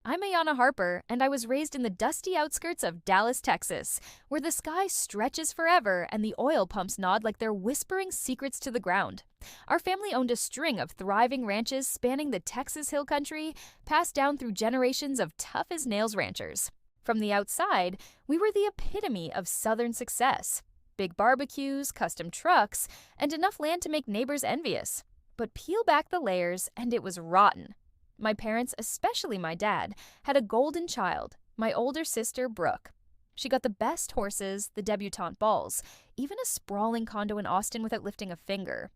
I'm Ayana Harper, and I was raised in the dusty outskirts of Dallas, Texas, where the sky stretches forever and the oil pumps nod like they're whispering secrets to the ground. Our family owned a string of thriving ranches spanning the Texas Hill Country, passed down through generations of tough-as-nails ranchers. From the outside, we were the epitome of Southern success. Big barbecues, custom trucks, and enough land to make neighbors envious. But peel back the layers, and it was rotten. My parents, especially my dad, had a golden child, my older sister, Brooke. She got the best horses, the debutante balls, even a sprawling condo in Austin without lifting a finger.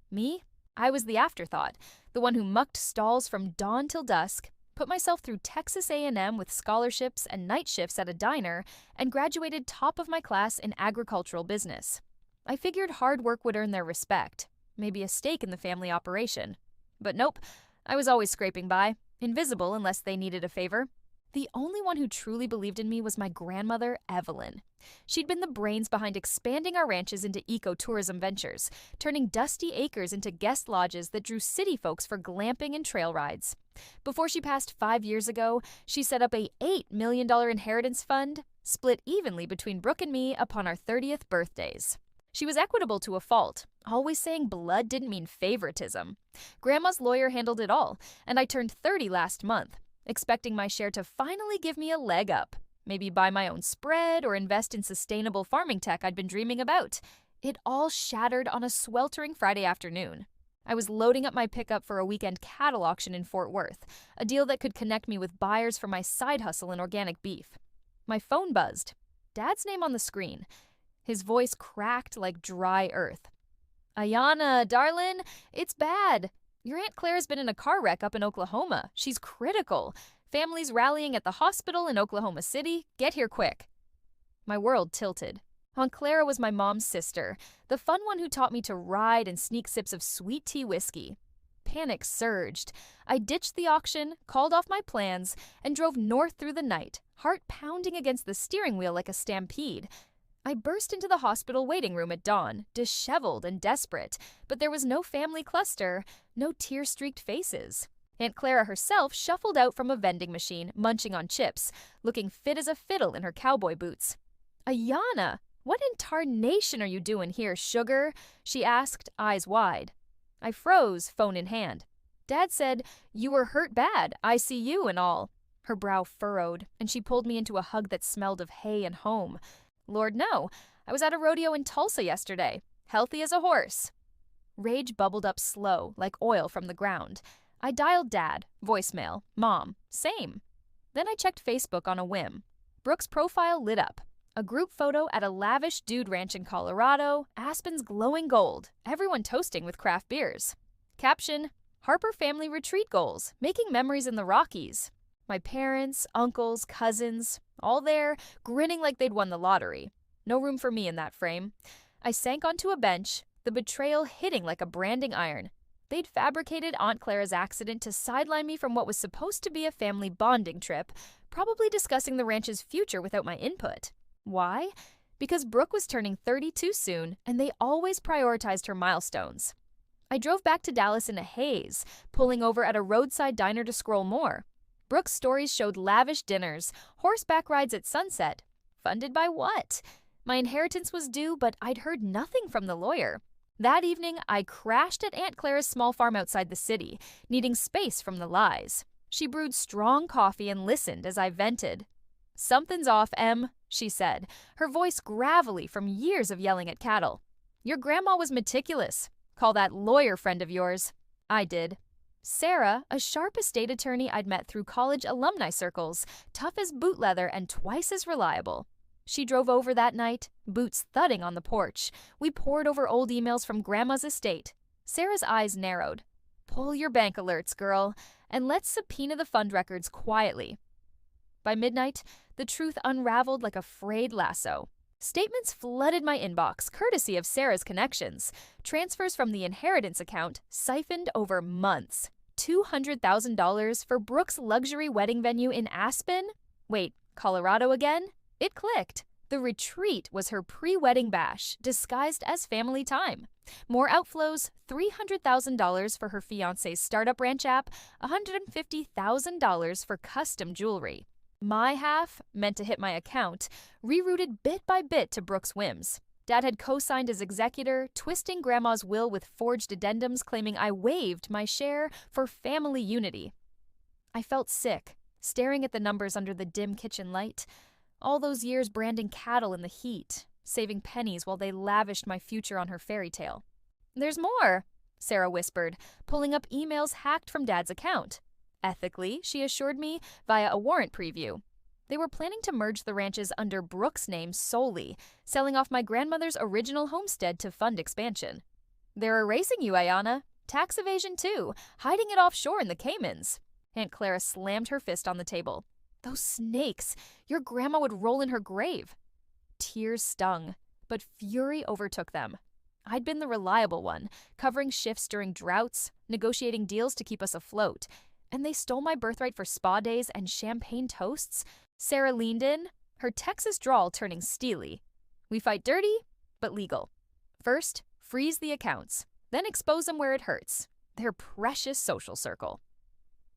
Me? I was the afterthought, the one who mucked stalls from dawn till dusk, put myself through Texas A&M with scholarships and night shifts at a diner, and graduated top of my class in agricultural business. I figured hard work would earn their respect, maybe a stake in the family operation. But nope, I was always scraping by, invisible unless they needed a favor. The only one who truly believed in me was my grandmother, Evelyn. She'd been the brains behind expanding our ranches into ecotourism ventures, turning dusty acres into guest lodges that drew city folks for glamping and trail rides. Before she passed 5 years ago, she set up a $8 million inheritance fund, split evenly between Brooke and me upon our 30th birthdays. She was equitable to a fault, always saying blood didn't mean favoritism. Grandma's lawyer handled it all, and I turned 30 last month, expecting my share to finally give me a leg up. Maybe buy my own spread or invest in sustainable farming tech I'd been dreaming about. It all shattered on a sweltering Friday afternoon. I was loading up my pickup for a weekend cattle auction in Fort Worth, a deal that could connect me with buyers for my side hustle in organic beef. My phone buzzed. Dad's name on the screen. His voice cracked like dry earth. "Ayana, darlin', it's bad. Your Aunt Clara's been in a car wreck up in Oklahoma. She's critical. Families rallying at the hospital in Oklahoma City. Get here quick." My world tilted. Aunt Clara was my mom's sister, the fun one who taught me to ride and sneak sips of sweet tea whiskey. Panic surged. I ditched the auction, called off my plans, and drove north through the night, heart pounding against the steering wheel like a stampede. I burst into the hospital waiting room at dawn, disheveled and desperate, but there was no family cluster, no tear-streaked faces. Aunt Clara herself shuffled out from a vending machine, munching on chips, looking fit as a fiddle in her cowboy boots. "Ayana, what in tarnation are you doing here, sugar?" she asked, eyes wide. I froze, phone in hand. Dad said, "You were hurt bad, ICU and all." Her brow furrowed, and she pulled me into a hug that smelled of hay and home. Lord, no. I was at a rodeo in Tulsa yesterday. Healthy as a horse. Rage bubbled up slow, like oil from the ground. I dialed Dad, voicemail, Mom, same. Then I checked Facebook on a whim. Brooke's profile lit up. A group photo at a lavish dude ranch in Colorado, aspens glowing gold, everyone toasting with craft beers. Caption, "Harper family retreat goals, making memories in the Rockies." My parents, uncles, cousins, all there, grinning like they'd won the lottery. No room for me in that frame. I sank onto a bench, the betrayal hitting like a branding iron. They'd fabricated Aunt Clara's accident to sideline me from what was supposed to be a family bonding trip, probably discussing the ranch's future without my input. Why? Because Brooke was turning 32 soon, and they always prioritized her milestones. I drove back to Dallas in a haze, pulling over at a roadside diner to scroll more. Brooke's stories showed lavish dinners, horseback rides at sunset. Funded by what? My inheritance was due, but I'd heard nothing from the lawyer. That evening, I crashed at Aunt Clara's small farm outside the city, needing space from the lies. She brewed strong coffee and listened as I vented. "Something's off, Em," she said, her voice gravelly from years of yelling at cattle. "Your grandma was meticulous. Call that lawyer friend of yours." I did. Sarah, a sharp estate attorney I'd met through college alumni circles, tough as boot leather and twice as reliable. She drove over that night, boots thudding on the porch. We pored over old emails from Grandma's estate. Sarah's eyes narrowed. "Pull your bank alerts, girl, and let's subpoena the fund records quietly." By midnight, the truth unraveled like a frayed lasso. Statements flooded my inbox, courtesy of Sarah's connections. Transfers from the inheritance account siphoned over months. $200,000 for Brooke's luxury wedding venue in Aspen? Wait, Colorado again? It clicked. The retreat was her pre-wedding bash, disguised as family time. More outflows, $300,000 for her fiancé's startup ranch app, $150,000 for custom jewelry. My half, meant to hit my account, rerouted bit by bit to Brooke's whims. Dad had co-signed as executor, twisting Grandma's will with forged addendums claiming I waived my share for family unity. I felt sick, staring at the numbers under the dim kitchen light. All those years branding cattle in the heat, saving pennies while they lavished my future on her fairy tale. "There's more," Sarah whispered, pulling up emails hacked from Dad's account. Ethically, she assured me, via a warrant preview. They were planning to merge the ranches under Brooke's name solely, selling off my grandmother's original homestead to fund expansion. "They're erasing you, Ayanna. Tax evasion too, hiding it offshore in the Caymans." Aunt Clara slammed her fist on the table. "Those snakes! Your grandma would roll in her grave." Tears stung, but fury overtook them. I'd been the reliable one, covering shifts during droughts, negotiating deals to keep us afloat, and they stole my birthright for spa days and champagne toasts. Sarah leaned in, her Texas drawl turning steely. "We fight dirty, but legal. First, freeze the accounts, then expose them where it hurts. Their precious social circle."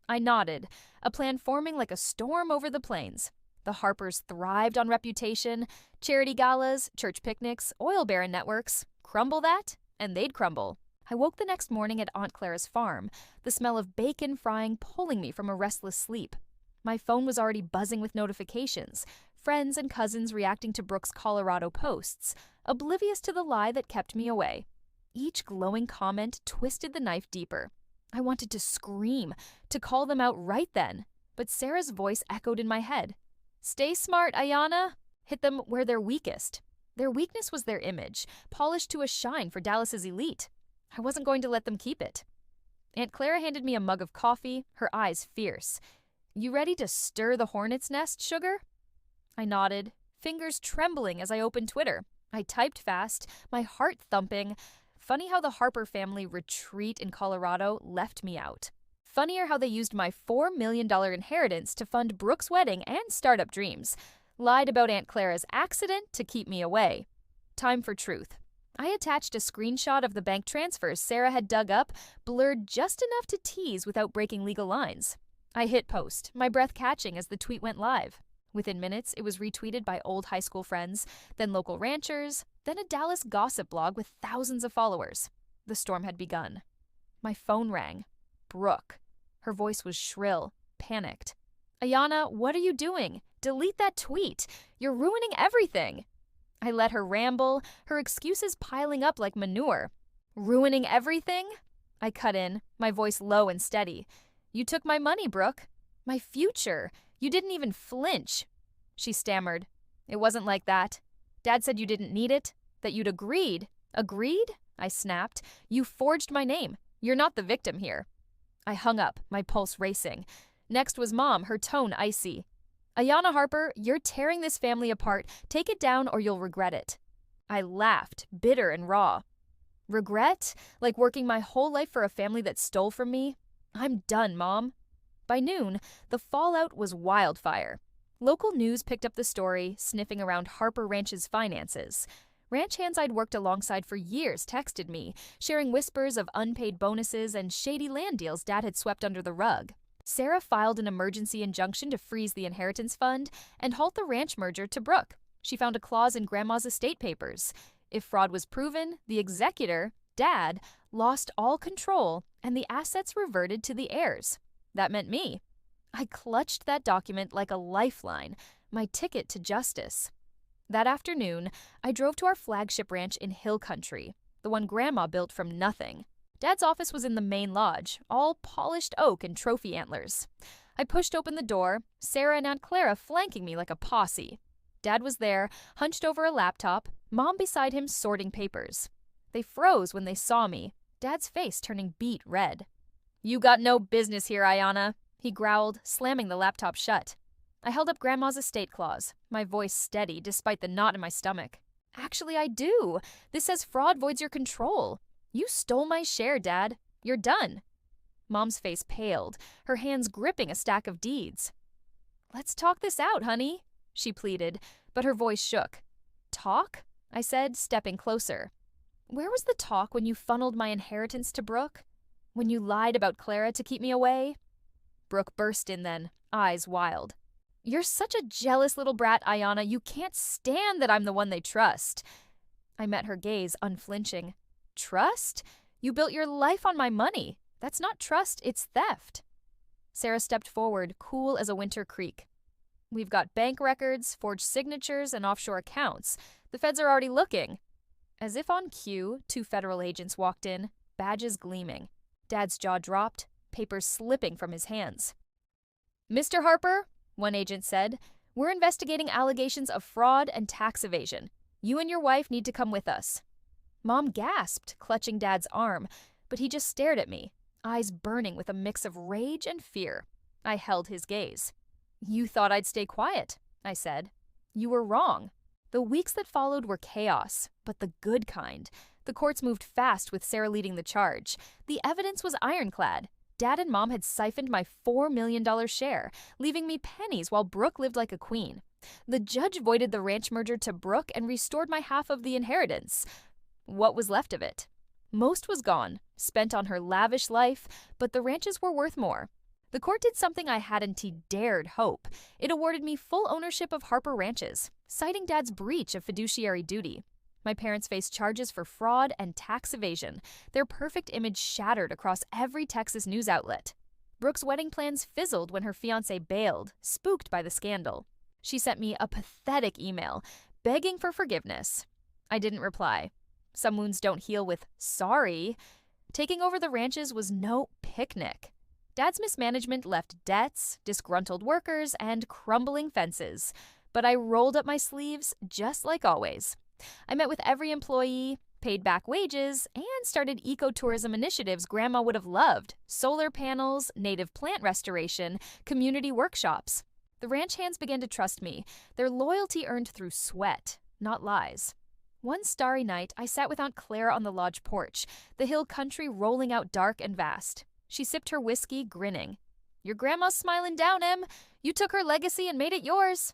I nodded, a plan forming like a storm over the plains. The Harpers thrived on reputation, charity galas, church picnics, oil baron networks. Crumble that, and they'd crumble. I woke the next morning at Aunt Clara's farm, the smell of bacon frying pulling me from a restless sleep. My phone was already buzzing with notifications, friends and cousins reacting to Brooke's Colorado posts, oblivious to the lie that kept me away. Each glowing comment twisted the knife deeper. I wanted to scream, to call them out right then, but Sarah's voice echoed in my head. "Stay smart, Ayanna. Hit them where they're weakest." Their weakness was their image, polished to a shine for Dallas's elite. I wasn't going to let them keep it. Aunt Clara handed me a mug of coffee, her eyes fierce. "You ready to stir the hornet's nest, sugar?" I nodded, fingers trembling as I opened Twitter. I typed fast, my heart thumping. Funny how the Harper family retreat in Colorado left me out. Funnier how they used my $4 million inheritance to fund Brooke's wedding and startup dreams. Lied about Aunt Clara's accident to keep me away. Time for truth. I attached a screenshot of the bank transfers Sarah had dug up, blurred just enough to tease without breaking legal lines. I hit post, my breath catching as the tweet went live. Within minutes, it was retweeted by old high school friends, then local ranchers, then a Dallas gossip blog with thousands of followers. The storm had begun. My phone rang. Brooke. Her voice was shrill, panicked. "Ayanna, what are you doing? Delete that tweet. You're ruining everything." I let her ramble, her excuses piling up like manure. "Ruining everything?" I cut in, my voice low and steady. "You took my money, Brooke. My future. You didn't even flinch." She stammered. "It wasn't like that. Dad said you didn't need it, that you'd agreed." "Agreed?" I snapped. "You forged my name. You're not the victim here." I hung up, my pulse racing. Next was Mom, her tone icy. "Ayanna Harper, you're tearing this family apart. Take it down or you'll regret it." I laughed, bitter and raw. Regret? Like working my whole life for a family that stole from me? I'm done, Mom. By noon, the fallout was wildfire. Local news picked up the story, sniffing around Harper Ranch's finances. Ranch hands I'd worked alongside for years texted me, sharing whispers of unpaid bonuses and shady land deals Dad had swept under the rug. Sarah filed an emergency injunction to freeze the inheritance fund and halt the ranch merger to Brooke. She found a clause in Grandma's estate papers. If fraud was proven, the executor, Dad, lost all control and the assets reverted to the heirs. That meant me. I clutched that document like a lifeline, my ticket to justice. That afternoon, I drove to our flagship ranch in Hill Country, the one Grandma built from nothing. Dad's office was in the main lodge, all polished oak and trophy antlers. I pushed open the door, Sarah and Aunt Clara flanking me like a posse. Dad was there, hunched over a laptop, Mom beside him sorting papers. They froze when they saw me, Dad's face turning beet red. "You got no business here, Ayanna," he growled, slamming the laptop shut. I held up Grandma's estate clause, my voice steady despite the knot in my stomach. "Actually, I do. This says fraud voids your control. You stole my share, Dad. You're done." Mom's face paled, her hands gripping a stack of deeds. "Let's talk this out, honey," she pleaded, but her voice shook. Talk? I said, stepping closer. Where was the talk when you funneled my inheritance to Brooke? When you lied about Clara to keep me away? Brooke burst in then, eyes wild. You're such a jealous little brat, Ayanna. You can't stand that I'm the one they trust. I met her gaze, unflinching. Trust? You built your life on my money. That's not trust, it's theft. Sarah stepped forward, cool as a winter creek. We've got bank records, forged signatures, and offshore accounts. The feds are already looking. As if on cue, 2 federal agents walked in, badges gleaming. Dad's jaw dropped, papers slipping from his hands. Mr. Harper, one agent said, we're investigating allegations of fraud and tax evasion. You and your wife need to come with us. Mom gasped, clutching Dad's arm, but he just stared at me, eyes burning with a mix of rage and fear. I held his gaze. You thought I'd stay quiet, I said. You were wrong. The weeks that followed were chaos, but the good kind. The courts moved fast with Sarah leading the charge. The evidence was ironclad. Dad and Mom had siphoned my $4 million share, leaving me pennies while Brooke lived like a queen. The judge voided the ranch merger to Brooke and restored my half of the inheritance. What was left of it? Most was gone, spent on her lavish life, but the ranches were worth more. The court did something I hadn't dared hope. It awarded me full ownership of Harper Ranches, citing Dad's breach of fiduciary duty. My parents faced charges for fraud and tax evasion, their perfect image shattered across every Texas news outlet. Brooke's wedding plans fizzled when her fiancé bailed, spooked by the scandal. She sent me a pathetic email, begging for forgiveness. I didn't reply. Some wounds don't heal with sorry. Taking over the ranches was no picnic. Dad's mismanagement left debts, disgruntled workers, and crumbling fences. But I rolled up my sleeves just like always. I met with every employee, paid back wages, and started ecotourism initiatives Grandma would have loved. Solar panels, native plant restoration, community workshops. The ranch hands began to trust me, their loyalty earned through sweat, not lies. One starry night, I sat with Aunt Clara on the lodge porch, the hill country rolling out dark and vast. She sipped her whiskey, grinning. Your grandma's smiling down, Em. You took her legacy and made it yours.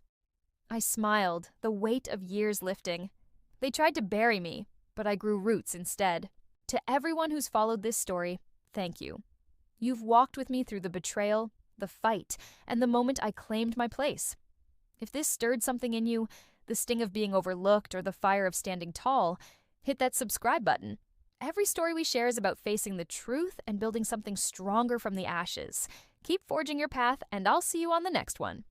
I smiled, the weight of years lifting. They tried to bury me, but I grew roots instead. To everyone who's followed this story, thank you. You've walked with me through the betrayal, the fight, and the moment I claimed my place. If this stirred something in you, the sting of being overlooked or the fire of standing tall, hit that subscribe button. Every story we share is about facing the truth and building something stronger from the ashes. Keep forging your path, and I'll see you on the next one.